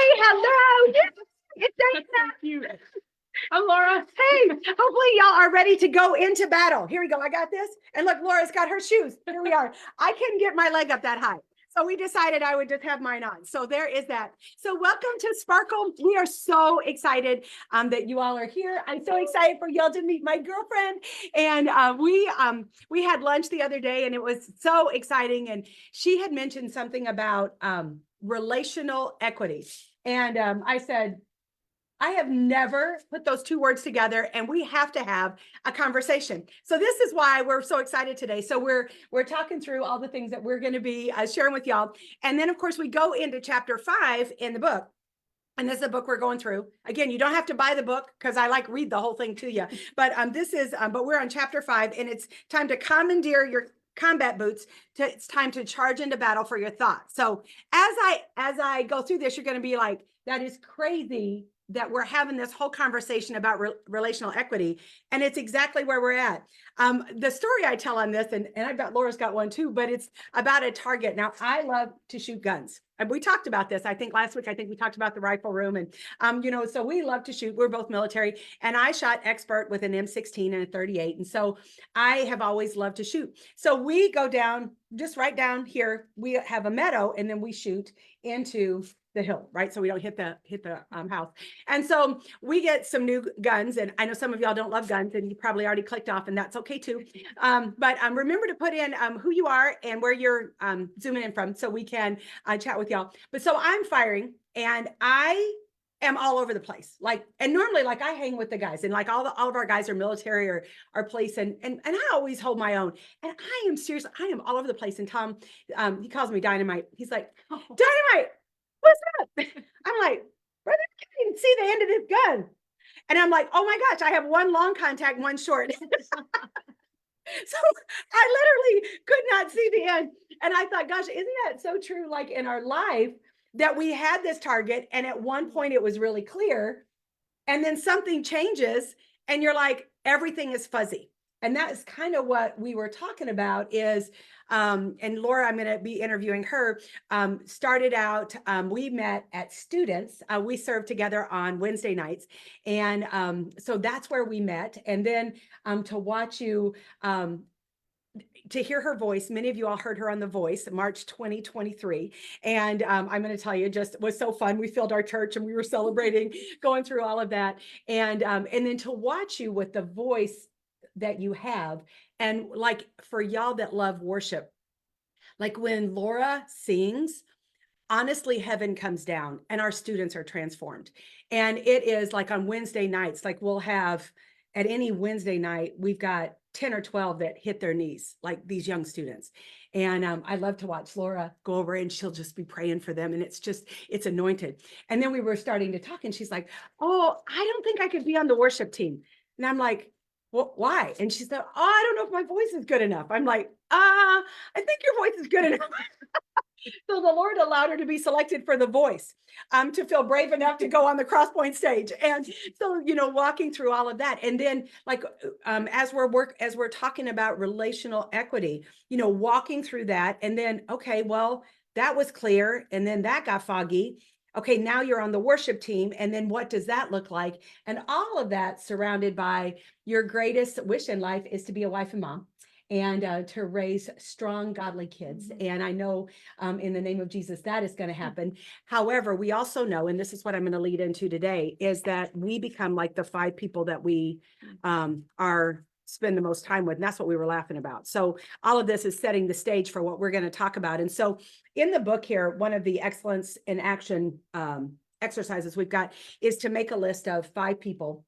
Hello. It's Dana. Cute. I'm Laura. Hey, hopefully y'all are ready to go into battle. Here we go. I got this. And look, Laura's got her shoes. Here we are. I couldn't get my leg up that high. So we decided I would just have mine on. So there is that. So welcome to Sparkle. We are so excited that you all are here. I'm so excited for y'all to meet my girlfriend. And we had lunch the other day and it was so exciting. And she had mentioned something about relational equity. And I said, I have never put those two words together, and we have to have a conversation. So this is why we're so excited today. So we're talking through all the things that we're going to be sharing with y'all. And then, of course, we go into chapter 5 in the book. And this is a book we're going through. Again, you don't have to buy the book because I like read the whole thing to you. But but we're on chapter 5, and it's time to commandeer your combat boots. It's time to charge into battle for your thoughts. So as I go through this, you're going to be like, that is crazy that we're having this whole conversation about relational equity. And it's exactly where we're at. The story I tell on this, and I bet Laura's got one too, but it's about a target. Now, I love to shoot guns. And we talked about this, I think last week, we talked about the rifle room. And, so we love to shoot. We're both military. And I shot expert with an M16 and a 38. And so I have always loved to shoot. So we go down, just right down here, we have a meadow, and then we shoot into the hill, right? So we don't hit the house. And so we get some new guns, and I know some of y'all don't love guns, and you probably already clicked off, and that's okay too. But remember to put in who you are and where you're zooming in from, so we can chat with y'all. But so I'm firing, and I am all over the place. And normally, I hang with the guys, and all of our guys are military or police, and I always hold my own. And I am serious. I am all over the place. And Tom, he calls me Dynamite. He's like, Dynamite, what's up? I'm like, brother, I can't even see the end of this gun. And I'm like, oh my gosh, I have one long contact, one short. So I literally could not see the end. And I thought, gosh, isn't that so true? In our life, that we had this target, and at one point it was really clear, and then something changes, and you're like, everything is fuzzy. And that is kind of what we were talking about is, and Laura, I'm going to be interviewing her, started out, we met at Students. We served together on Wednesday nights. And so that's where we met. And then to watch you, to hear her voice, many of you all heard her on The Voice, March 2023. And I'm going to tell you, just was so fun. We filled our church and we were celebrating, going through all of that. And then to watch you with the voice that you have. And for y'all that love worship, when Laura sings, honestly, heaven comes down and our students are transformed. And it is on Wednesday nights, we'll have at any Wednesday night, we've got 10 or 12 that hit their knees, these young students. And I love to watch Laura go over, and she'll just be praying for them. And it's anointed. And then we were starting to talk, and she's like, oh, I don't think I could be on the worship team. And I'm like, well, why? And she said, oh, I don't know if my voice is good enough. I'm like, I think your voice is good enough. So the Lord allowed her to be selected for The Voice, to feel brave enough to go on the Crosspoint stage. And so, walking through all of that. And then as we're talking about relational equity, walking through that, and then, okay, well, that was clear. And then that got foggy. Okay, now you're on the worship team. And then what does that look like? And all of that surrounded by your greatest wish in life is to be a wife and mom, and to raise strong, godly kids. And I know in the name of Jesus, that is going to happen. However, we also know, and this is what I'm going to lead into today, is that we become like the 5 people that we spend the most time with. And that's what we were laughing about. So all of this is setting the stage for what we're going to talk about. And so in the book here, one of the excellence in action exercises we've got is to make a list of 5 people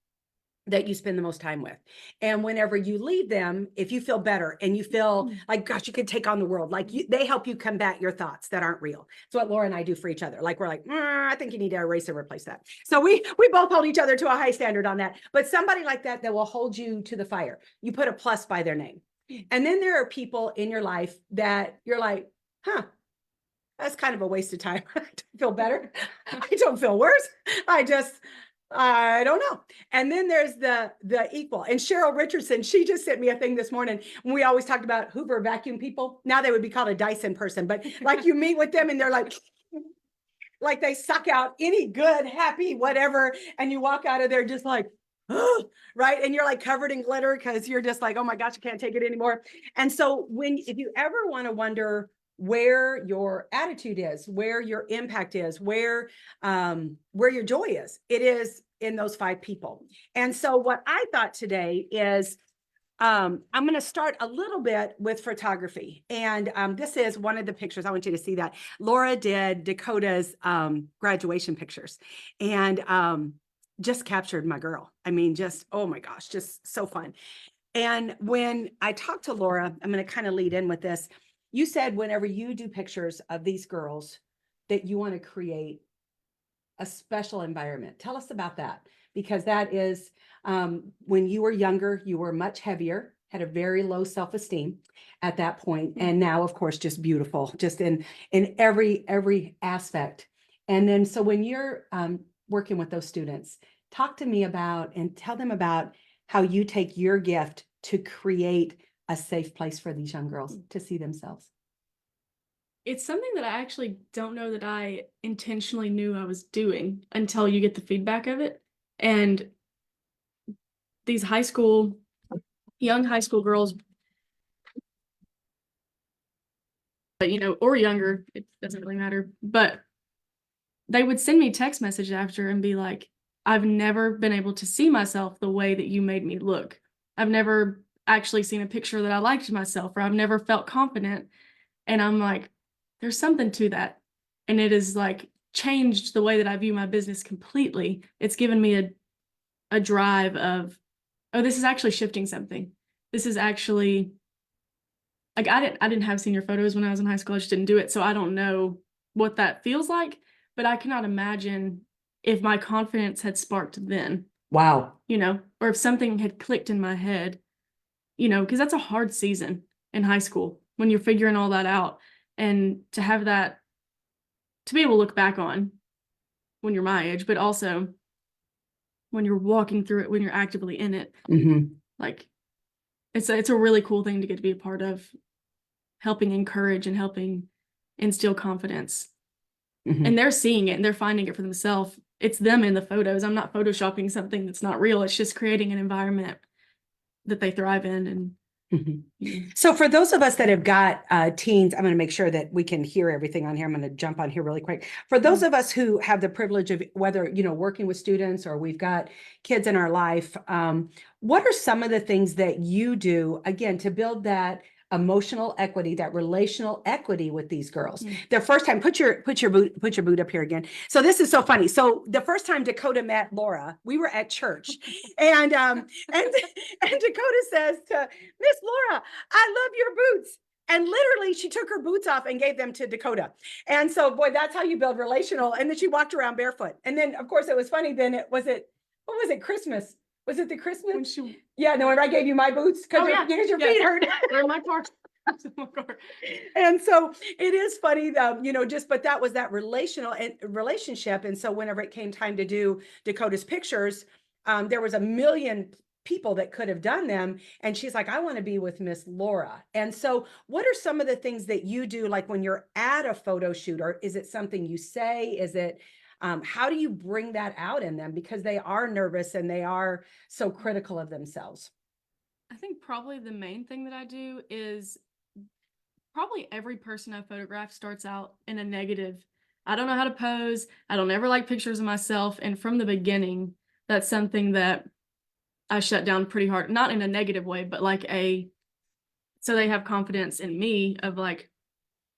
that you spend the most time with. And whenever you leave them, if you feel better and you feel like, gosh, you could take on the world, they help you combat your thoughts that aren't real. It's what Laura and I do for each other. We're like, I think you need to erase and replace that. So we both hold each other to a high standard on that. But somebody like that will hold you to the fire. You put a plus by their name. And then there are people in your life that you're like, that's kind of a waste of time. I don't feel better. I don't feel worse. I don't know. And then there's the equal. And Cheryl Richardson, she just sent me a thing this morning. We always talked about Hoover vacuum people. Now they would be called a Dyson person, but you meet with them and they're like, like they suck out any good, happy, whatever. And you walk out of there just like, oh, right. And you're like covered in glitter because you're just like, oh my gosh, I can't take it anymore. And so if you ever want to wonder where your attitude is, where your impact is, where your joy is, it is in those 5 people. And so what I thought today is, I'm going to start a little bit with photography. And this is one of the pictures. I want you to see that. Laura did Dakota's graduation pictures and just captured my girl. I mean, just, oh my gosh, just so fun. And when I talked to Laura, I'm going to kind of lead in with this. You said whenever you do pictures of these girls that you want to create a special environment. Tell us about that, because that is when you were younger, you were much heavier, had a very low self-esteem at that point, and now, of course, just beautiful, just in every aspect. And then, so when you're working with those students, talk to me about and tell them about how you take your gift to create a safe place for these young girls to see themselves. It's something that I actually don't know that I intentionally knew I was doing until you get the feedback of it. And these young high school girls, but or younger, it doesn't really matter, but they would send me text message after and be like, I've never been able to see myself the way that you made me look. I've never actually seen a picture that I liked myself, or I've never felt confident. And I'm like, there's something to that. And it has like changed the way that I view my business completely. It's given me a drive of, oh, this is actually shifting something. This is actually like, I didn't have senior photos when I was in high school. I just didn't do it. So I don't know what that feels like, but I cannot imagine if my confidence had sparked then. Wow. Or if something had clicked in my head, because that's a hard season in high school when you're figuring all that out. And to have that, to be able to look back on when you're my age, but also when you're walking through it, when you're actively in it, like it's a really cool thing to get to be a part of, helping encourage and helping instill confidence. And they're seeing it and they're finding it for themselves. It's them in the photos. I'm not photoshopping something that's not real. It's just creating an environment that they thrive in. And so for those of us that have got teens, I'm going to make sure that we can hear everything on here. I'm going to jump on here really quick. For those of us who have the privilege of whether, working with students or we've got kids in our life, what are some of the things that you do, again, to build that emotional equity, that relational equity with these girls? The first time, put your boot up here again. So this is so funny. So the first time Dakota met Laura, we were at church, and Dakota says to Miss Laura, I love your boots. And literally she took her boots off and gave them to Dakota. And so, boy, that's how you build relational. And then she walked around barefoot. And then, of course, it was funny. Then what was it? Christmas. Was it the Christmas? Yeah, no, when I gave you my boots because your feet hurt. They're in my car. And so it is funny, but that was that relationship. And so whenever it came time to do Dakota's pictures, there was a million people that could have done them. And she's like, I want to be with Miss Laura. And so what are some of the things that you do, like when you're at a photo shoot, or is it something you say? Is it how do you bring that out in them? Because they are nervous and they are so critical of themselves. I think probably the main thing that I do is probably every person I photograph starts out in a negative. I don't know how to pose. I don't ever like pictures of myself. And from the beginning, that's something that I shut down pretty hard, not in a negative way, but so they have confidence in me of like,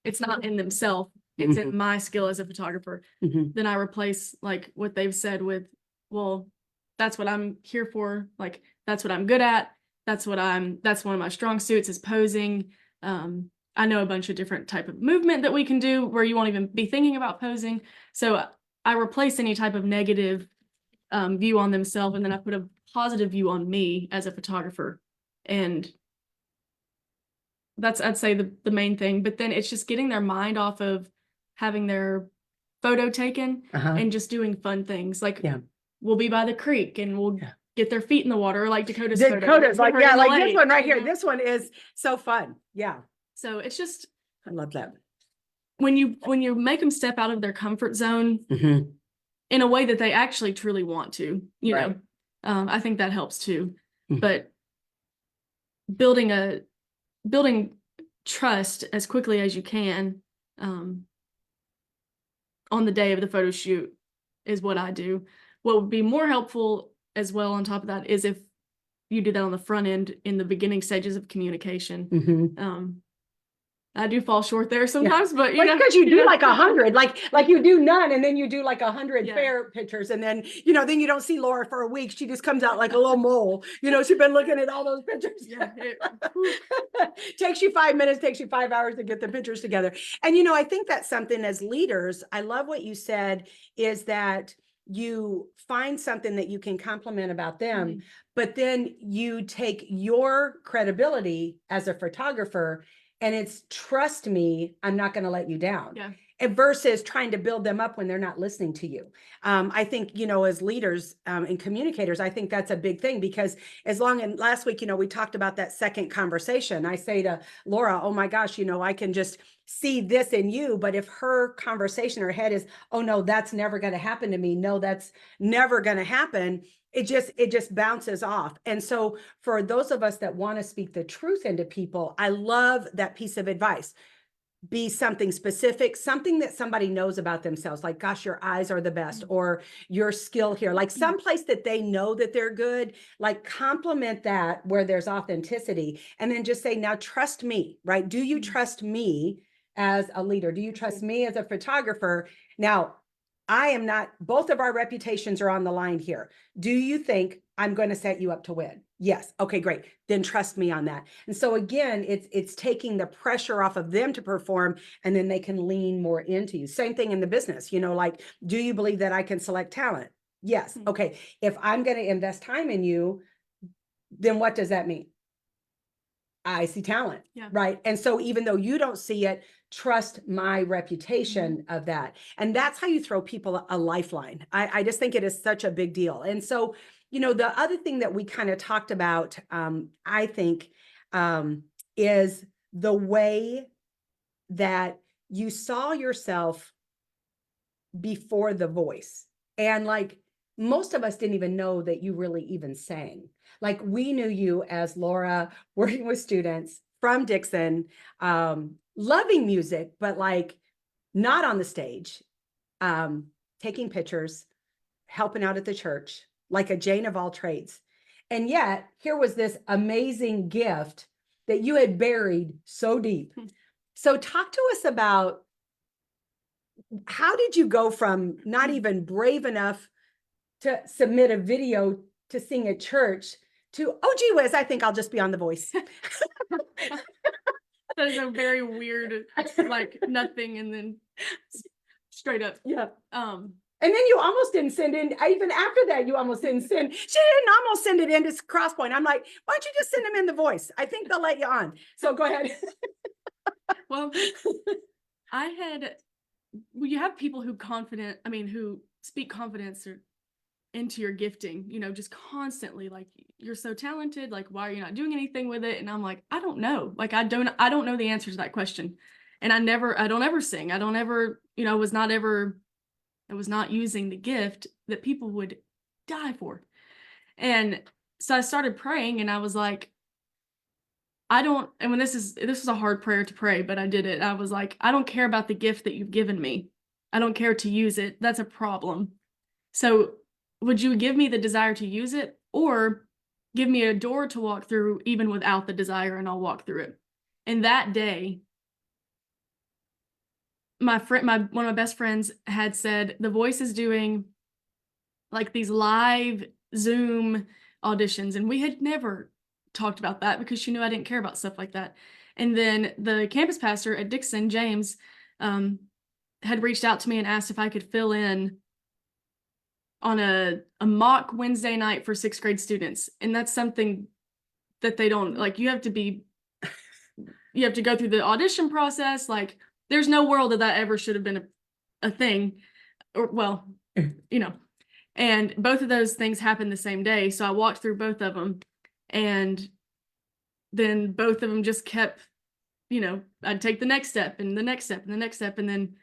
it's not in themselves. It's in my skill as a photographer. Then I replace like what they've said with, well, that's what I'm here for. Like, that's what I'm good at. That's one of my strong suits is posing. I know a bunch of different type of movement that we can do where you won't even be thinking about posing. So I replace any type of negative view on themselves, and then I put a positive view on me as a photographer. And that's, I'd say, the main thing. But then it's just getting their mind off of having their photo taken and just doing fun things. Like we'll be by the creek and we'll get their feet in the water, like Dakota's like, like this one right here. This one is so fun. Yeah. So it's just, I love that. when you make them step out of their comfort zone Mhm. in a way that they actually truly want to, you Right. know, I think that helps too. Mhm. But building trust as quickly as you can, on the day of the photo shoot is what I do. What would be more helpful as well on top of that is if you do that on the front end in the beginning stages of communication. Mhm. I do fall short there sometimes, but you know, because you do yeah. like 100, like you do none, and then you do like 100 Yeah. fair pictures, and then then you don't see Laura for a week. She just comes out like a little mole. She's been looking at all those pictures. Yeah, Takes you 5 minutes, takes you 5 hours to get the pictures together. And I think that's something as leaders. I love what you said is that you find something that you can compliment about them, Mhm. but then you take your credibility as a photographer and it's trust me, I'm not going to let you down. Yeah. And versus trying to build them up when they're not listening to you. I think, as leaders and communicators, I think that's a big thing because and last week, we talked about that second conversation. I say to Laura, oh my gosh, I can just see this in you. But if her conversation, her head is, oh no, that's never going to happen to me. No, that's never going to happen. It just bounces off. And so for those of us that want to speak the truth into people, I love that piece of advice. Be something specific, something that somebody knows about themselves, like, gosh, your eyes are the best, or your skill here, like someplace that they know that they're good, like compliment that where there's authenticity. And then just say, now trust me, right? Do you trust me as a leader? Do you trust me as a photographer? Now, I am not, both of our reputations are on the line here. Do you think I'm going to set you up to win? Yes. Okay, great. Then trust me on that. And so again, it's taking the pressure off of them to perform, and then they can lean more into you. Same thing in the business, like, do you believe that I can select talent? Yes. Okay. If I'm going to invest time in you, then what does that mean? I see talent, Yeah. right? And so even though you don't see it, trust my reputation of that. And that's how you throw people a lifeline. I just think it is such a big deal. And so, the other thing that we kind of talked about, I think, is the way that you saw yourself before the voice. And like most of us didn't even know that you really even sang. Like we knew you as Laura working with students from Dixon, loving music, but like not on the stage, taking pictures, helping out at the church, like a Jane of all trades. And yet here was this amazing gift that you had buried so deep. So talk to us about, how did you go from not even brave enough to submit a video to sing at church to, oh gee whiz, I think I'll just be on The Voice? That is a very weird, like nothing, and then straight up. Yeah. And then you almost didn't send in, even after that, you almost didn't send, she didn't almost send it in to Crosspoint. I'm like, why don't you just send them in The Voice? I think they'll let you on. So go ahead. Well, you have people who speak confidence into your gifting, just constantly, like, you're so talented, like, why are you not doing anything with it? And I'm like, I don't know. Like, I don't know the answer to that question. And I don't ever sing. I don't ever, I was not using the gift that people would die for. And so I started praying, and I was like, this was a hard prayer to pray, but I did it. I was like, I don't care about the gift that you've given me. I don't care to use it. That's a problem. So would you give me the desire to use it, or give me a door to walk through even without the desire, and I'll walk through it? And that day, one of my best friends had said, The Voice is doing like these live Zoom auditions. And we had never talked about that because she knew I didn't care about stuff like that. And then the campus pastor at Dixon, James, had reached out to me and asked if I could fill in on a mock Wednesday night for 6th grade students. And that's something that they don't, like, you have to go through the audition process. Like, there's no world that ever should have been a thing, or, well, and both of those things happened the same day. So I walked through both of them, and then both of them just kept, I'd take the next step and the next step and the next step. And then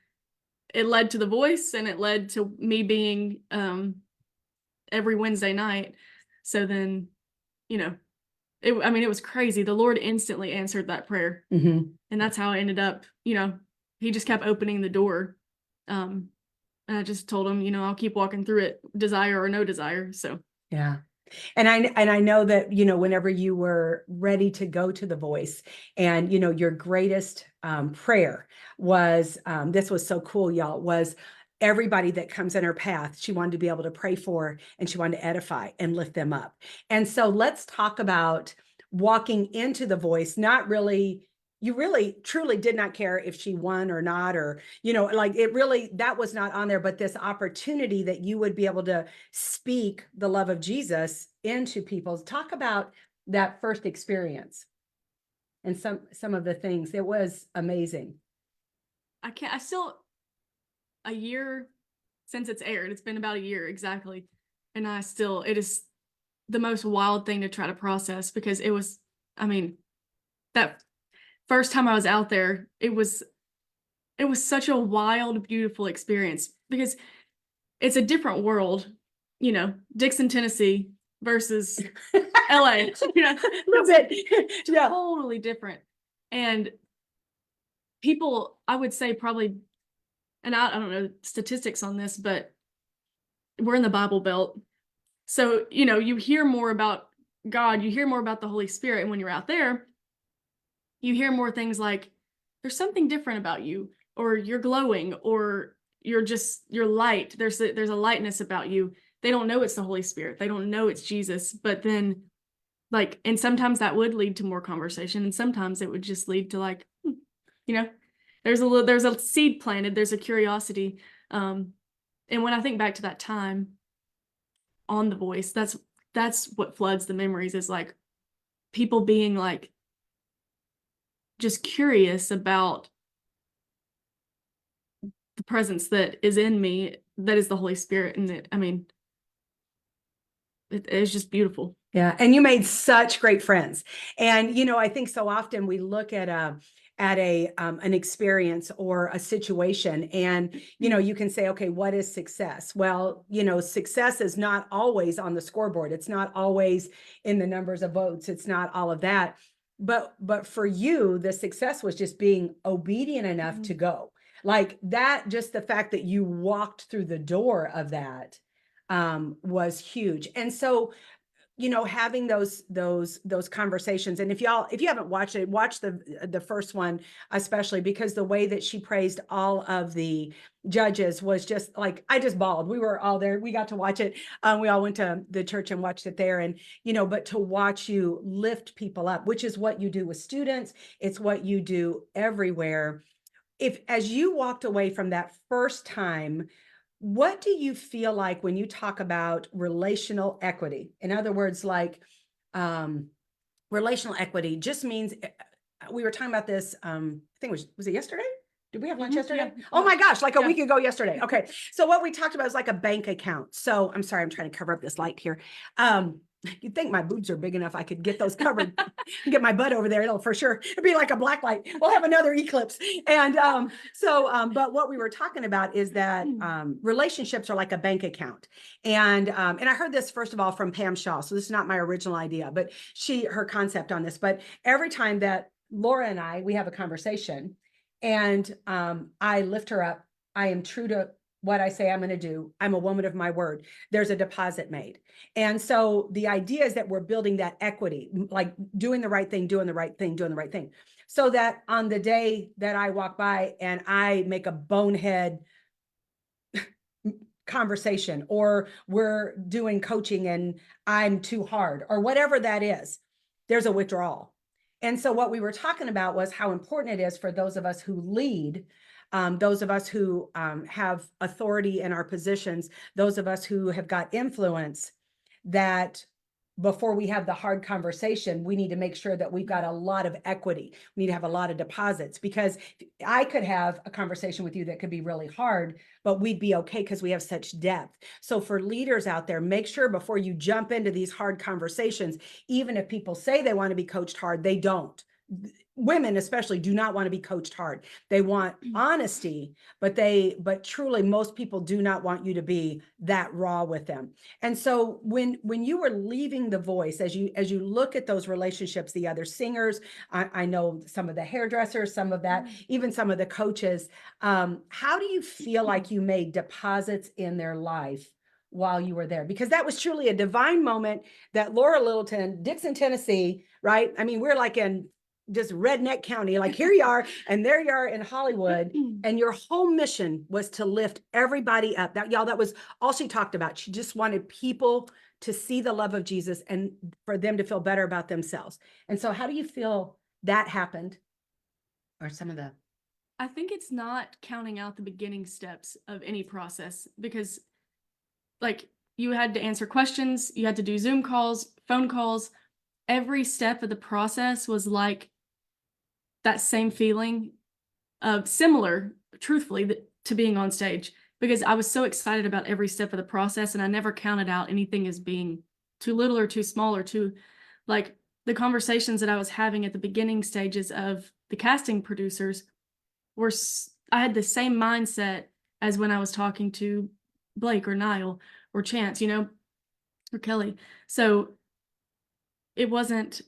it led to the voice, and it led to me being every Wednesday night. So then, it was crazy. The Lord instantly answered that prayer. Mm-hmm. And that's how I ended up, he just kept opening the door. And I just told him, I'll keep walking through it, desire or no desire. So yeah. And I know that, whenever you were ready to go to the voice, and, your greatest prayer was, this was so cool, y'all, was everybody that comes in her path, she wanted to be able to pray for, and she wanted to edify and lift them up. And so let's talk about walking into the voice, you really truly did not care if she won or not, or, that was not on there, but this opportunity that you would be able to speak the love of Jesus into people. Talk about that first experience and some of the things. It was amazing. A year since it's aired, it's been about a year exactly. And it is the most wild thing to try to process, because that first time I was out there, it was such a wild, beautiful experience, because it's a different world, Dixon, Tennessee versus LA, a little bit. Yeah. Totally different. And people, I would say probably, and I don't know statistics on this, but we're in the Bible Belt. So, you hear more about God, you hear more about the Holy Spirit. And when you're out there, you hear more things like, there's something different about you, or you're glowing, or you're light. There's a lightness about you. They don't know it's the Holy Spirit. They don't know it's Jesus. But then, and sometimes that would lead to more conversation, and sometimes it would just lead to there's a seed planted, there's a curiosity. And when I think back to that time on The Voice, that's what floods the memories, is people being just curious about the presence that is in me, that is the Holy Spirit. And it's just beautiful. Yeah. And you made such great friends. And, I think so often we look at an experience or a situation, and, you can say, okay, what is success? Well, success is not always on the scoreboard. It's not always in the numbers of votes. It's not all of that. But for you, the success was just being obedient enough to go. Like that, just the fact that you walked through the door of that was huge. And so, having those conversations. And if you haven't watched it, watch the first one, especially because the way that she praised all of the judges was just I just bawled. We were all there. We got to watch it. We all went to the church and watched it there. And, but to watch you lift people up, which is what you do with students. It's what you do everywhere. As you walked away from that first time, what do you feel like when you talk about relational equity? In other words, relational equity just means, we were talking about this, I think was it yesterday? Did we have lunch yesterday? Yeah. Oh my gosh, a week ago yesterday. Okay. So what we talked about is a bank account. So I'm sorry, I'm trying to cover up this light here. You'd think my boobs are big enough I could get those covered, get my butt over there. It'll for sure be like a black light. We'll have another eclipse. And but what we were talking about is that relationships are like a bank account. And I heard this first of all from Pam Shaw. So this is not my original idea, but her concept on this. But every time that Laura and we have a conversation, and I lift her up, I am true to what I say I'm going to do. I'm a woman of my word. There's a deposit made. And so the idea is that we're building that equity, like doing the right thing, doing the right thing, doing the right thing. So that on the day that I walk by and I make a bonehead conversation, or we're doing coaching and I'm too hard, or whatever that is, there's a withdrawal. And so what we were talking about was how important it is for those of us who lead, those of us who have authority in our positions, those of us who have got influence, that before we have the hard conversation, we need to make sure that we've got a lot of equity. We need to have a lot of deposits, because I could have a conversation with you that could be really hard, but we'd be okay because we have such depth. So for leaders out there, make sure before you jump into these hard conversations, even if people say they want to be coached hard, they don't. women especially do not want to be coached hard. They want honesty, but truly most people do not want you to be that raw with them. And so when you were leaving The Voice, as you look at those relationships, the other singers, I know some of the hairdressers, some of that, even some of the coaches, how do you feel like you made deposits in their life while you were there? Because that was truly a divine moment that Laura Littleton, Dixon, Tennessee, right? I mean, we're like in just redneck county, like here you are, and there you are in Hollywood, and your whole mission was to lift everybody up. That, y'all, that was all she talked about. She just wanted people to see the love of Jesus and for them to feel better about themselves. And so how do you feel that happened? Or some of the... I think it's not counting out the beginning steps of any process, because like you had to answer questions, you had to do Zoom calls, phone calls. Every step of the process was like that same feeling of similar, truthfully, to being on stage, because I was so excited about every step of the process, and I never counted out anything as being too little or too small or too, like the conversations that I was having at the beginning stages of the casting producers were, I had the same mindset as when I was talking to Blake or Niall or Chance, or Kelly. So it wasn't,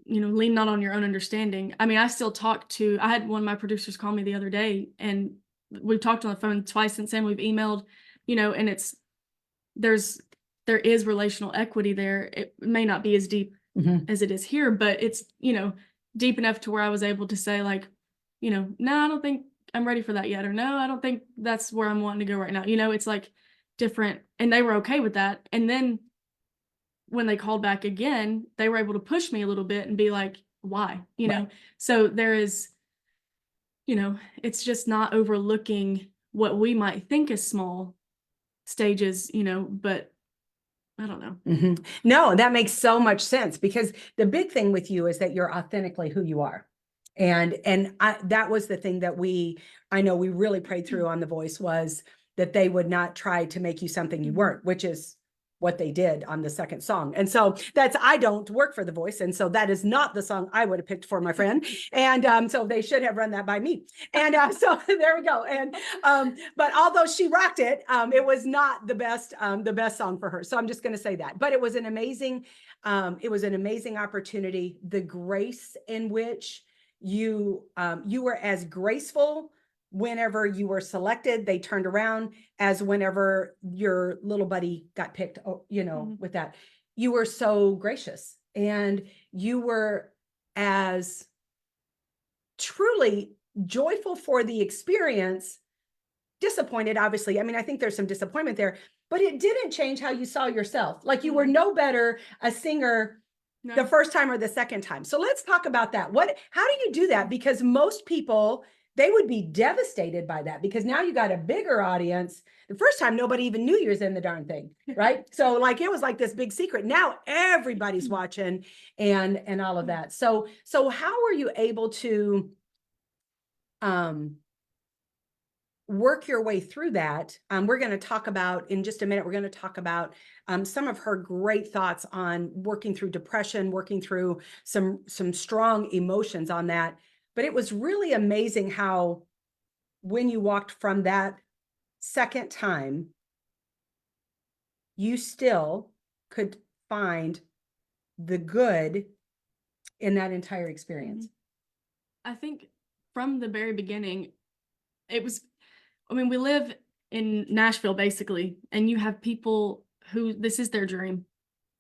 lean not on your own understanding. I mean, I still talk to, I had one of my producers call me the other day, and we've talked on the phone twice since then. We've emailed, and there is relational equity there. It may not be as deep as it is here, but it's, deep enough to where I was able to say, like, no, I don't think I'm ready for that yet. Or no, I don't think that's where I'm wanting to go right now. It's like different, and they were okay with that. And then when they called back again, they were able to push me a little bit and be like, why, Right. So there is, it's just not overlooking what we might think is small stages, but I don't know. No, that makes so much sense, because the big thing with you is that you're authentically who you are. And that was the thing that I know we really prayed through on The Voice, was that they would not try to make you something you weren't, which is what they did on the second song. And so I don't work for The Voice. And so that is not the song I would have picked for my friend. And so they should have run that by me. And so there we go. And but although she rocked it, it was not the best song for her. So I'm just going to say that. But it was an amazing opportunity. The grace in which you were as graceful whenever you were selected, they turned around, as whenever your little buddy got picked, with that, you were so gracious, and you were as truly joyful for the experience, disappointed, obviously. I mean, I think there's some disappointment there, but it didn't change how you saw yourself. Like, you were no better a singer the first time or the second time. So let's talk about that. How do you do that? Because most people, they would be devastated by that, because now you got a bigger audience. The first time, nobody even knew you was in the darn thing, right? So like, it was like this big secret. Now everybody's watching and all of that. So how were you able to work your way through that? We're going to talk about, in just a minute, we're going to talk about some of her great thoughts on working through depression, working through some strong emotions on that. But it was really amazing how, when you walked from that second time, you still could find the good in that entire experience. I think from the very beginning, we live in Nashville basically, and you have people who this is their dream,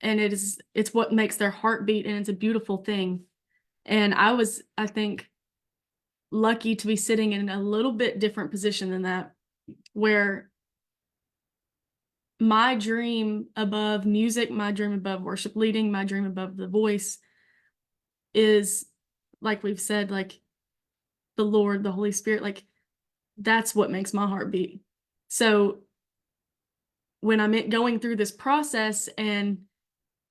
and it's what makes their heart beat, and it's a beautiful thing. And I think, lucky to be sitting in a little bit different position than that, where my dream above music, my dream above worship leading, my dream above The Voice is, like we've said, like the Lord, the Holy Spirit, like that's what makes my heart beat. So when I'm going through this process and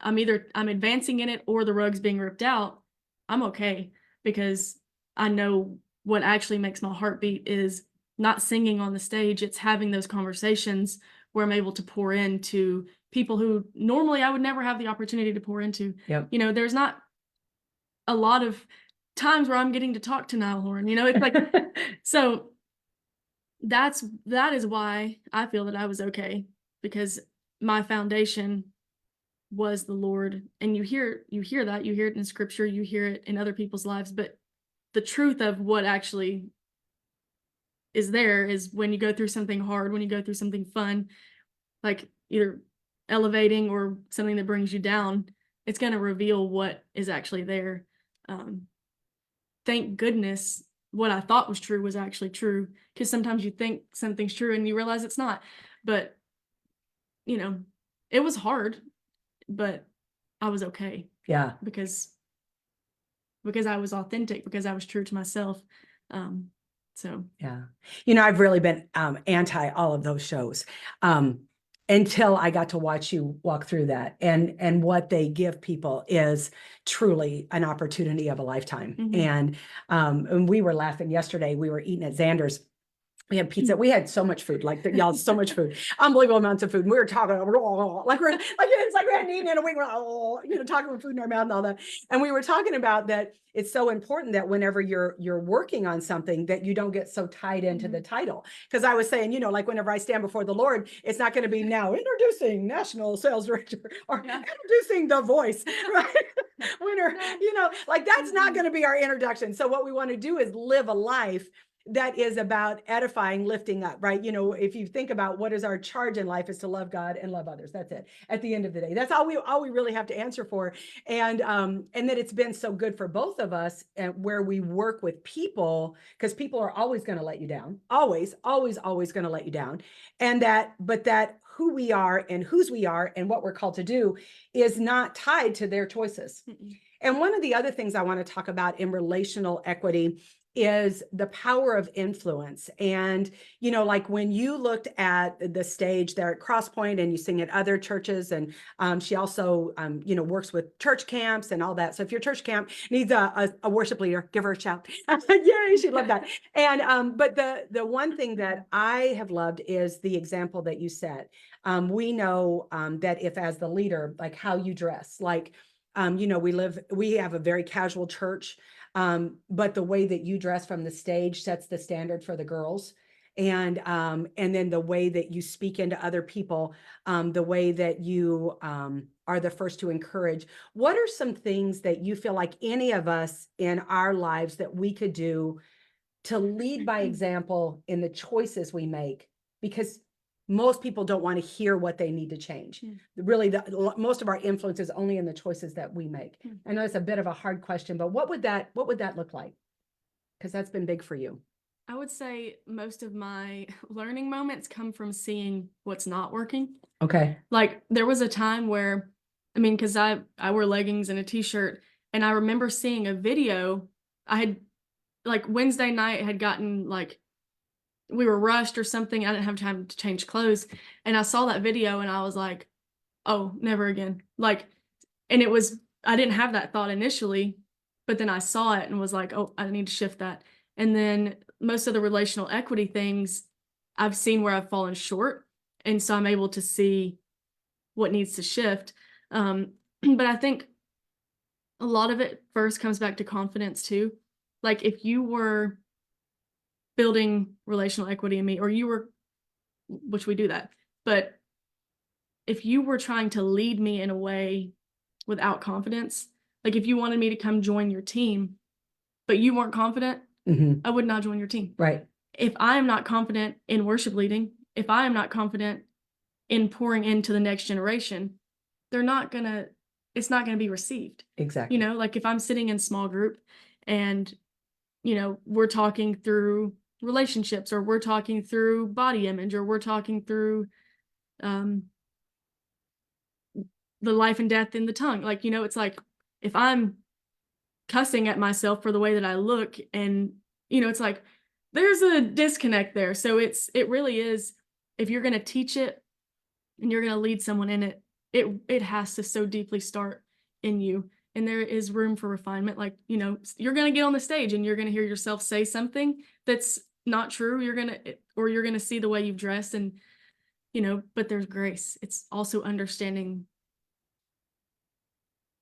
I'm advancing in it or the rug's being ripped out, I'm okay, because I know what actually makes my heart beat is not singing on the stage. It's having those conversations where I'm able to pour into people who normally I would never have the opportunity to pour into. Yep. There's not a lot of times where I'm getting to talk to Niall Horan, it's like, so that is why I feel that I was okay, because my foundation was the Lord. And you hear that, you hear it in scripture, you hear it in other people's lives, but the truth of what actually is there is when you go through something hard, when you go through something fun, like either elevating or something that brings you down, it's going to reveal what is actually there. Thank goodness what I thought was true was actually true, because sometimes you think something's true and you realize it's not. But it was hard, but I was okay. Yeah. Because I was authentic, because I was true to myself. So yeah, I've really been anti all of those shows until I got to watch you walk through that, and what they give people is truly an opportunity of a lifetime. Mhm. And we were laughing yesterday. We were eating at Xander's. We had pizza. We had so much food, like y'all, so much food, unbelievable amounts of food. And we were talking like it's like we hadn't eaten in a week. We're talking with food in our mouth and all that. And we were talking about that. It's so important that whenever you're working on something, that you don't get so tied into the title. Because I was saying, like whenever I stand before the Lord, it's not going to be now introducing National Sales Director or introducing The Voice, right? Winner, like that's not going to be our introduction. So what we want to do is live a life that is about edifying, lifting up, right? If you think about what is our charge in life, is to love God and love others. That's it. At the end of the day, that's all we really have to answer for. And that it's been so good for both of us, and where we work with people, because people are always going to let you down, always going to let you down. And but that who we are and whose we are and what we're called to do is not tied to their choices. And one of the other things I want to talk about in relational equity is the power of influence. And, like when you looked at the stage there at Crosspoint and you sing at other churches, and she also, works with church camps and all that. So if your church camp needs a worship leader, give her a shout. Yay, she'd love that. And, but the one thing that I have loved is the example that you set. We know that if as the leader, like how you dress, like, we have a very casual church. But the way that you dress from the stage sets the standard for the girls. And then the way that you speak into other people, the way that you are the first to encourage. What are some things that you feel like any of us in our lives that we could do to lead by example in the choices we make? Because most people don't want to hear what they need to change. Really, most of our influence is only in the choices that we make. I know it's a bit of a hard question, but what would that look like? Because that's been big for you. I would say most of my learning moments come from seeing what's not working. Okay. Like there was a time where, because I wear leggings and a t-shirt, and I remember seeing a video. I had, like, Wednesday night had gotten, like, we were rushed or something. I didn't have time to change clothes. And I saw that video and I was like, oh, never again. Like, and I didn't have that thought initially, but then I saw it and was like, oh, I need to shift that. And then most of the relational equity things I've seen where I've fallen short. And so I'm able to see what needs to shift. But I think a lot of it first comes back to confidence too. Like if you were building relational equity in me, or you were, which we do that, but if you were trying to lead me in a way without confidence, like if you wanted me to come join your team, but you weren't confident, I would not join your team. Right. If I am not confident in worship leading, if I am not confident in pouring into the next generation, it's not gonna be received. Exactly. Like if I'm sitting in small group and, we're talking through relationships, or we're talking through body image, or we're talking through the life and death in the tongue. Like, it's like if I'm cussing at myself for the way that I look, and, it's like there's a disconnect there. So it really is, if you're going to teach it and you're going to lead someone in it, it has to so deeply start in you. And there is room for refinement. Like, you're going to get on the stage and you're going to hear yourself say something that's not true. You're going to see the way you've dressed, and, but there's grace. It's also understanding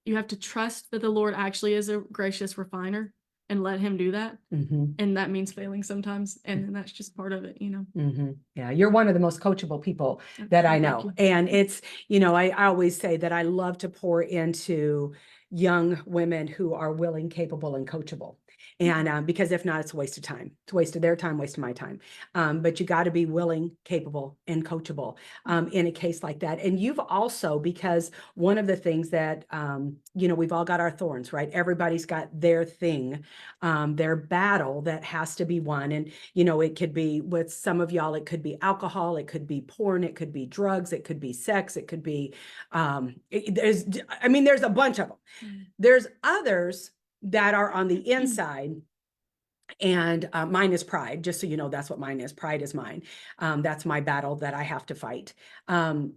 you have to trust that the Lord actually is a gracious refiner and let him do that. Mhm. And that means failing sometimes. And then that's just part of it, you know. Mhm. Yeah, you're one of the most coachable people Oh, that I thank know. you. And it's, you know, I always say that I love to pour into young women who are willing, capable, and coachable. And because if not, it's a waste of time. It's a waste of their time, waste of my time. But you got to be willing, capable, and coachable in a case like that. And you've also, because one of the things that, you know, we've all got our thorns, right? Everybody's got their thing, their battle that has to be won. And, you know, it could be with some of y'all, it could be alcohol, it could be porn, it could be drugs, it could be sex, it could be, there's a bunch of them. There's others that are on the inside, and mine is pride. Just so you know, that's what mine is. Pride is mine. That's my battle that I have to fight. But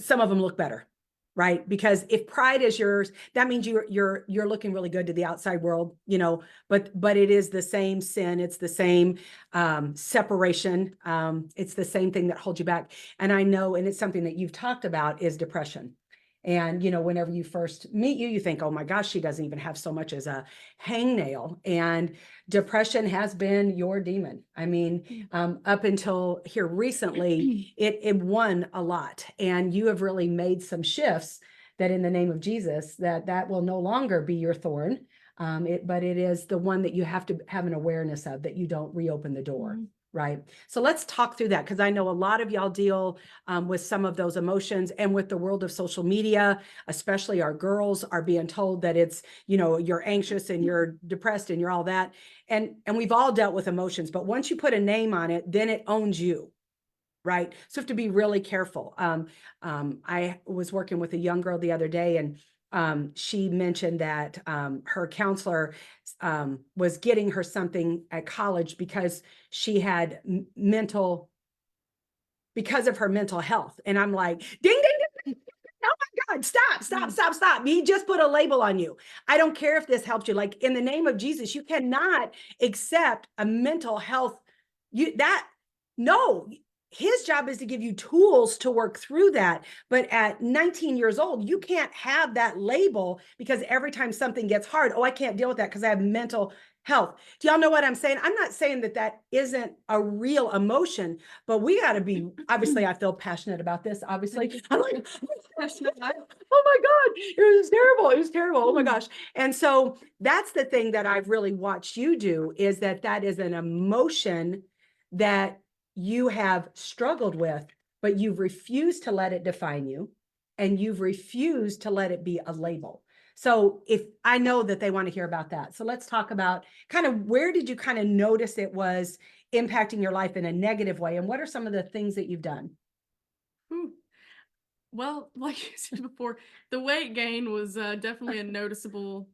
some of them look better, right? Because if pride is yours, that means you're looking really good to the outside world, you know. But it is the same sin. It's the same separation. It's the same thing that holds you back. And I know, and it's something that you've talked about, is depression. And, you know, whenever you first meet you, you think, oh my gosh, she doesn't even have so much as a hangnail. And depression has been your demon. I mean, up until here recently, it won a lot. And you have really made some shifts that in the name of Jesus, that will no longer be your thorn. But it is the one that you have to have an awareness of, that you don't reopen the door. Right. So let's talk through that, because I know a lot of y'all deal with some of those emotions, and with the world of social media, especially our girls are being told that it's, you know, you're anxious and you're depressed and you're all that. And we've all dealt with emotions, but once you put a name on it, then it owns you. Right. So you have to be really careful. I was working with a young girl the other day, and she mentioned that her counselor was getting her something at college because she had because of her mental health. And I'm like, ding, ding, ding. Oh my God, stop. He just put a label on you. I don't care if this helps you. Like, in the name of Jesus, you cannot accept a mental health. No, his job is to give you tools to work through that. But at 19 years old, you can't have that label, because every time something gets hard, oh, I can't deal with that because I have mental health. Do y'all know what I'm saying? I'm not saying that that isn't a real emotion, but we got to be, obviously, I feel passionate about this. Obviously, I'm like, oh my God, it was terrible. It was terrible. Oh my gosh. And so that's the thing that I've really watched you do, is that is an emotion that you have struggled with, but you've refused to let it define you, and you've refused to let it be a label. So if I know that they want to hear about that. So let's talk about kind of, where did you kind of notice it was impacting your life in a negative way? And what are some of the things that you've done? Well, like you said before, the weight gain was definitely a noticeable,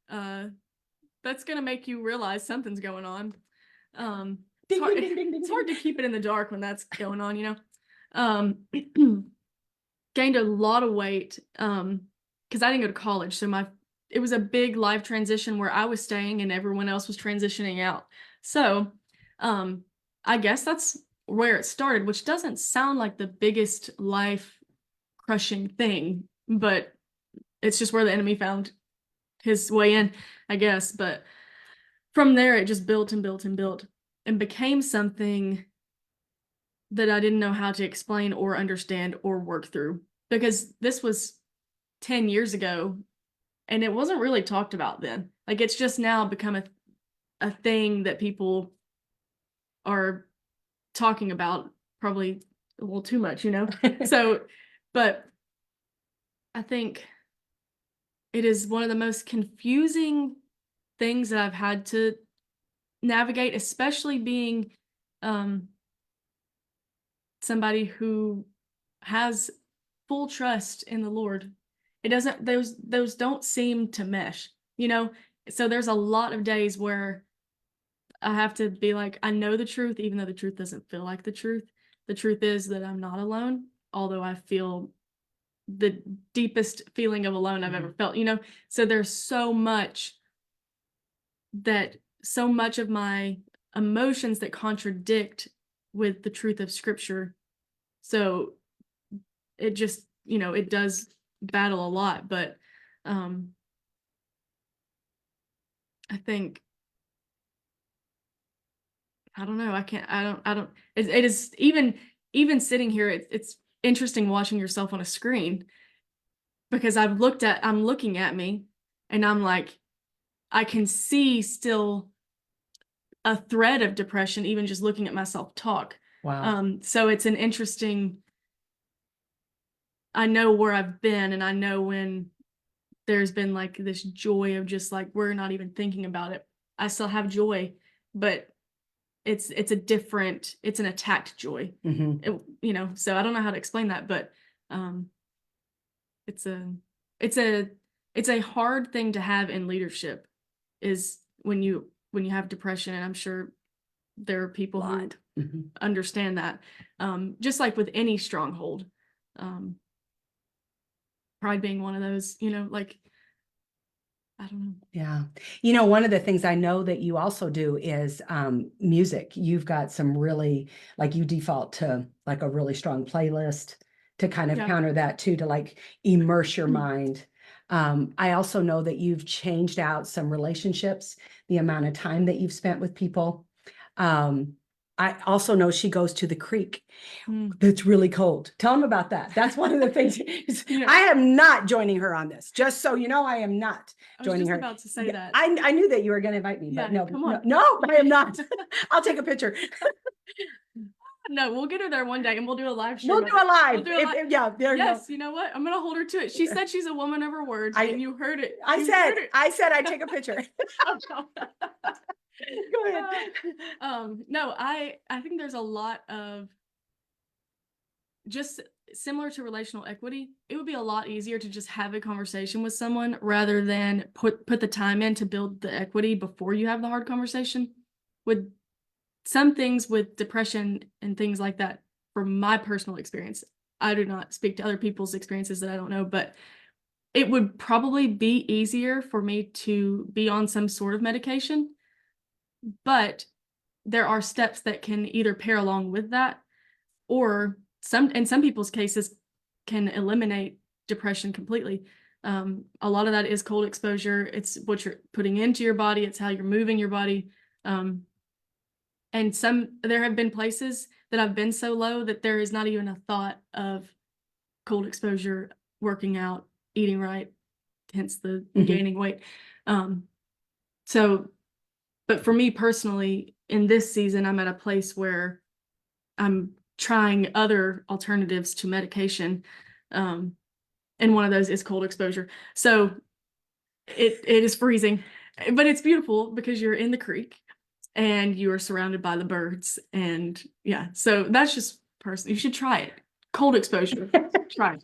that's going to make you realize something's going on. Ding, ding, ding, ding, It's ding. hard to keep it in the dark when that's going on, you know. Gained a lot of weight because I didn't go to college, so it was a big life transition where I was staying and everyone else was transitioning out. So I guess that's where it started, which doesn't sound like the biggest life crushing thing, but it's just where the enemy found his way in, I guess. But from there, it just built and built and built and became something that I didn't know how to explain or understand or work through, because this was 10 years ago and it wasn't really talked about then. Like, it's just now become a thing that people are talking about, probably a little too much, you know? So, but I think it is one of the most confusing things that I've had to navigate, especially being somebody who has full trust in the Lord. It doesn't, those don't seem to mesh, you know? So there's a lot of days where I have to be like, I know the truth, even though the truth doesn't feel like the truth. The truth is that I'm not alone, although I feel the deepest feeling of alone I've ever felt, you know? So there's so much of my emotions that contradict with the truth of Scripture. So it just, you know, it does battle a lot. But I think, I don't know. It is even sitting here, it's interesting watching yourself on a screen, because I'm looking at me and I'm like, I can see still a thread of depression, even just looking at myself talk. Wow. So it's an interesting, I know where I've been, and I know when there's been like this joy of just like, we're not even thinking about it. I still have joy, but it's an attacked joy. So I don't know how to explain that, but it's a hard thing to have in leadership, is when you have depression. And I'm sure there are people who understand that. Just like with any stronghold, pride being one of those, like, I don't know. Yeah. One of the things I know that you also do is music. You've got some really, like, you default to like a really strong playlist to kind of counter that too, to like immerse your mind. I also know that you've changed out some relationships, the amount of time that you've spent with people. I also know she goes to the creek. It's really cold. Tell them about that. That's one of the things. I am not joining her on this. Just so you know, I am not joining her. I was just about to say that. I knew that you were going to invite me, but no, come on. no, I am not. I'll take a picture. No, we'll get her there one day and we'll do a live stream. We'll do a live. Yeah, yes, you know what? I'm gonna hold her to it. She said she's a woman of her word, and you heard it. I said I'd take a picture. Go ahead. No, I think there's a lot of, just similar to relational equity. It would be a lot easier to just have a conversation with someone rather than put the time in to build the equity before you have the hard conversation. With some things, with depression and things like that, from my personal experience, I do not speak to other people's experiences that I don't know, but it would probably be easier for me to be on some sort of medication. But there are steps that can either pair along with that, or in some people's cases can eliminate depression completely. A lot of that is cold exposure. It's what you're putting into your body. It's how you're moving your body. And there have been places that I've been so low that there is not even a thought of cold exposure, working out, eating right, hence the gaining weight. But for me personally, in this season, I'm at a place where I'm trying other alternatives to medication. And one of those is cold exposure. So it is freezing, but it's beautiful because you're in the creek and you are surrounded by the birds. And yeah, so that's just personal. You should try it. Cold exposure. Try it.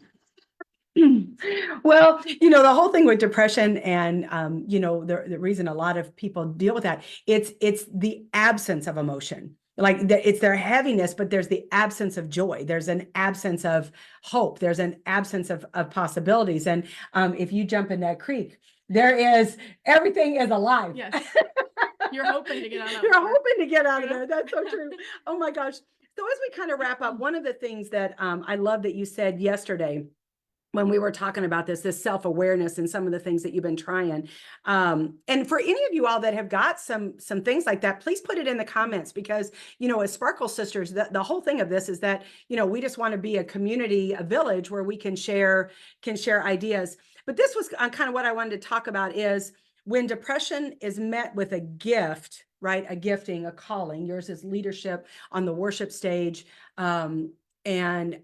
Well, the whole thing with depression and, the reason a lot of people deal with that, it's the absence of emotion. Like it's their heaviness, but there's the absence of joy. There's an absence of hope. There's an absence of possibilities. And if you jump in that creek, everything is alive. Yes. You're hoping to get out of You're hoping to get out of there. That's so true. Oh my gosh. So as we kind of wrap up, one of the things that I love that you said yesterday when we were talking about this self-awareness and some of the things that you've been trying. And for any of you all that have got some things like that, please put it in the comments, because, as Sparkle Sisters, the whole thing of this is that, we just want to be a community, a village where we can share ideas. But this was kind of what I wanted to talk about, is when depression is met with a gift, right? A gifting, a calling. Yours is leadership on the worship stage. And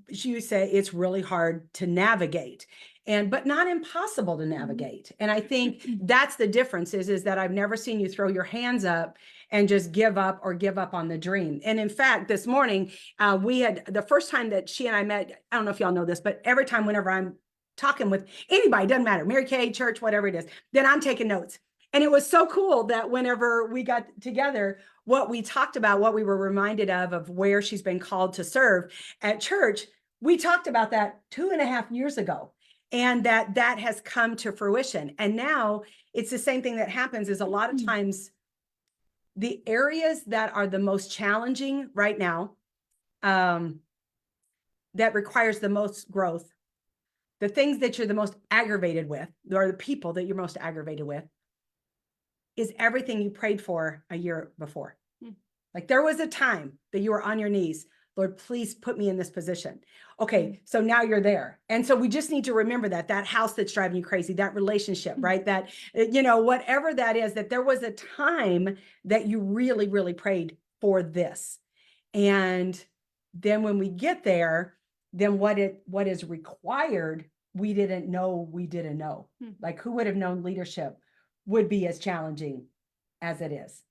you say it's really hard to navigate, but not impossible to navigate. And I think that's the difference is that I've never seen you throw your hands up and just give up on the dream. And in fact, this morning, we had the first time that she and I met. I don't know if y'all know this, but every time, whenever I'm talking with anybody, doesn't matter, Mary Kay, church, whatever it is, then I'm taking notes. And it was so cool that whenever we got together, what we talked about, what we were reminded of where she's been called to serve at church, we talked about that 2.5 years ago, and that has come to fruition. And now it's the same thing that happens, is a lot of times the areas that are the most challenging right now, that requires the most growth, the things that you're the most aggravated with, or the people that you're most aggravated with, is everything you prayed for a year before. Like there was a time that you were on your knees, Lord, please put me in this position. Okay, so now you're there. And so we just need to remember that house that's driving you crazy, that relationship, right? That, whatever that is, that there was a time that you really, really prayed for this. And then when we get there, then what is required, we didn't know. Like who would have known leadership would be as challenging as it is?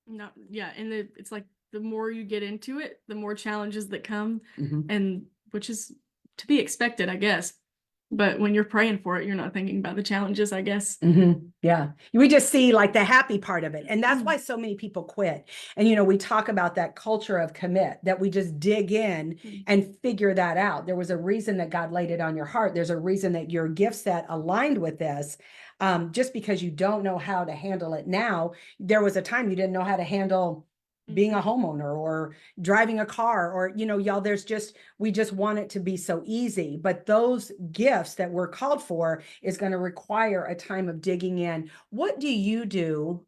No, yeah, and it's like the more you get into it, the more challenges that come, and which is to be expected, I guess. But when you're praying for it, you're not thinking about the challenges, I guess. Yeah. We just see like the happy part of it. And that's why so many people quit. And, we talk about that culture of commit, that we just dig in and figure that out. There was a reason that God laid it on your heart. There's a reason that your gift set aligned with this. Just because you don't know how to handle it now, there was a time you didn't know how to handle being a homeowner or driving a car, or, y'all, we just want it to be so easy. But those gifts that we're called for is going to require a time of digging in. What do you do?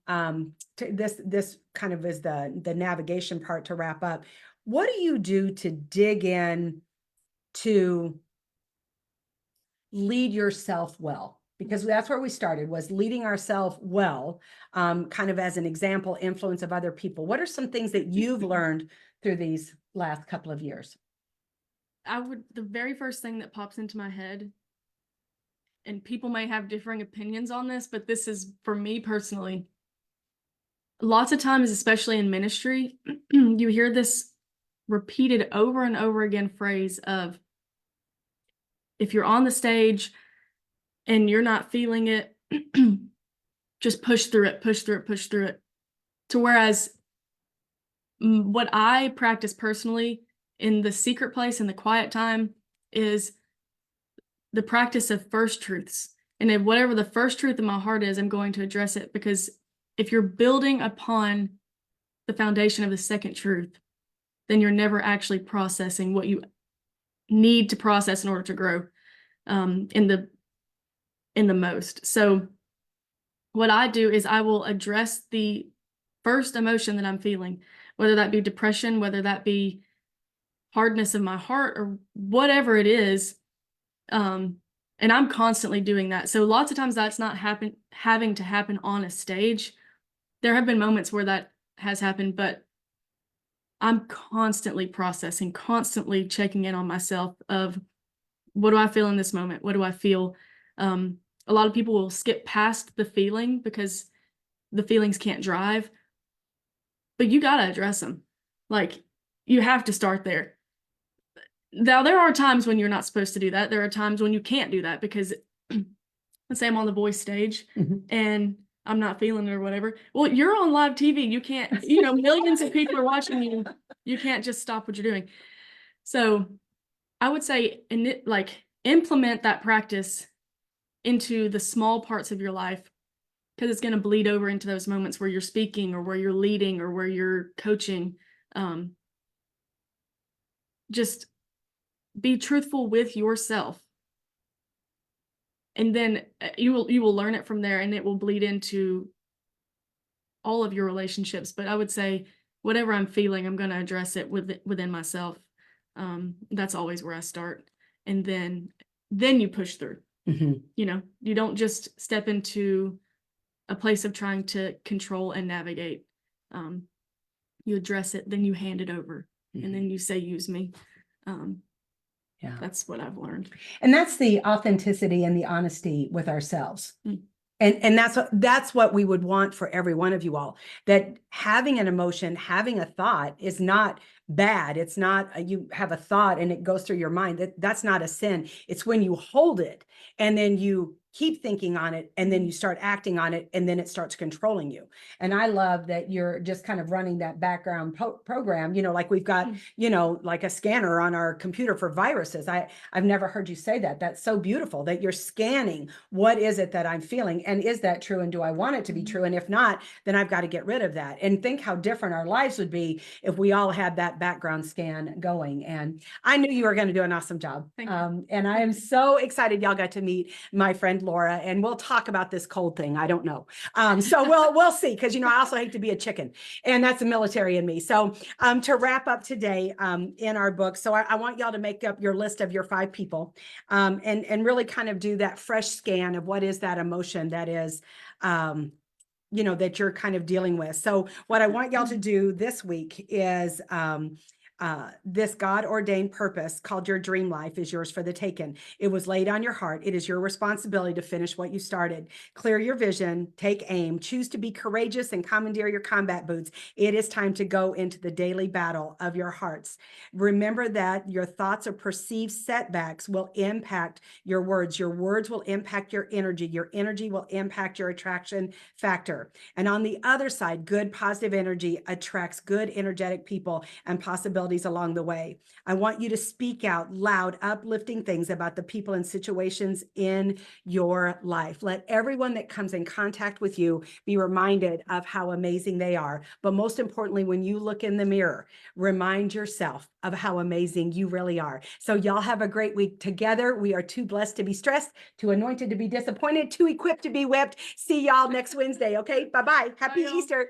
This kind of is the navigation part to wrap up. What do you do to dig in to lead yourself well? Because that's where we started, was leading ourselves well, kind of as an example, influence of other people. What are some things that you've learned through these last couple of years? The very first thing that pops into my head, and people may have differing opinions on this, but this is for me personally. Lots of times, especially in ministry, you hear this repeated over and over again phrase of, if you're on the stage and you're not feeling it, just push through it. To whereas what I practice personally in the secret place, in the quiet time, is the practice of first truths. And if whatever the first truth in my heart is, I'm going to address it, because if you're building upon the foundation of the second truth, then you're never actually processing what you need to process in order to grow in the most. So what I do is I will address the first emotion that I'm feeling, whether that be depression, whether that be hardness of my heart, or whatever it is. And I'm constantly doing that. So lots of times that's not having to happen on a stage. There have been moments where that has happened, but I'm constantly processing, constantly checking in on myself of, what do I feel in this moment? What do I feel? A lot of people will skip past the feeling because the feelings can't drive, but you got to address them. Like, you have to start there. Now, there are times when you're not supposed to do that. There are times when you can't do that, because let's say I'm on the voice stage and I'm not feeling it or whatever. Well, you're on live TV. You can't, millions of people are watching you. You can't just stop what you're doing. So I would say, implement that practice into the small parts of your life, because it's going to bleed over into those moments where you're speaking or where you're leading or where you're coaching. Just be truthful with yourself, and then you will learn it from there, and it will bleed into all of your relationships. But I would say, whatever I'm feeling, I'm going to address it within myself. That's always where I start, and then you push through. You don't just step into a place of trying to control and navigate. You address it, then you hand it over, and then you say, use me. Yeah, that's what I've learned. And that's the authenticity and the honesty with ourselves. And that's what we would want for every one of you all, that having an emotion, having a thought is not bad. It's not you have a thought and it goes through your mind. That's not a sin. It's when you hold it and then you keep thinking on it, and then you start acting on it, and then it starts controlling you. And I love that you're just kind of running that background program, like we've got, like a scanner on our computer for viruses. I've never heard you say that. That's so beautiful that you're scanning. What is it that I'm feeling? And is that true? And do I want it to be true? And if not, then I've got to get rid of that. And think how different our lives would be if we all had that background scan going. And I knew you were going to do an awesome job. Thank you. And I am so excited y'all got to meet my friend Laura, and we'll talk about this cold thing. I don't know. So we'll see, because I also hate to be a chicken, and that's the military in me. So to wrap up today in our book, so I want y'all to make up your list of your 5 people, and really kind of do that fresh scan of what is that emotion that is that you're kind of dealing with. So what I want y'all to do this week is this God-ordained purpose called your dream life is yours for the taking. It was laid on your heart. It is your responsibility to finish what you started. Clear your vision, take aim, choose to be courageous, and commandeer your combat boots. It is time to go into the daily battle of your hearts. Remember that your thoughts or perceived setbacks will impact your words. Your words will impact your energy. Your energy will impact your attraction factor. And on the other side, good positive energy attracts good energetic people and possibilities along the way. I want you to speak out loud, uplifting things about the people and situations in your life. Let everyone that comes in contact with you be reminded of how amazing they are. But most importantly, when you look in the mirror, remind yourself of how amazing you really are. So y'all have a great week together. We are too blessed to be stressed, too anointed to be disappointed, too equipped to be whipped. See y'all next Wednesday. Okay, bye-bye. Happy Bye, y'all. Easter.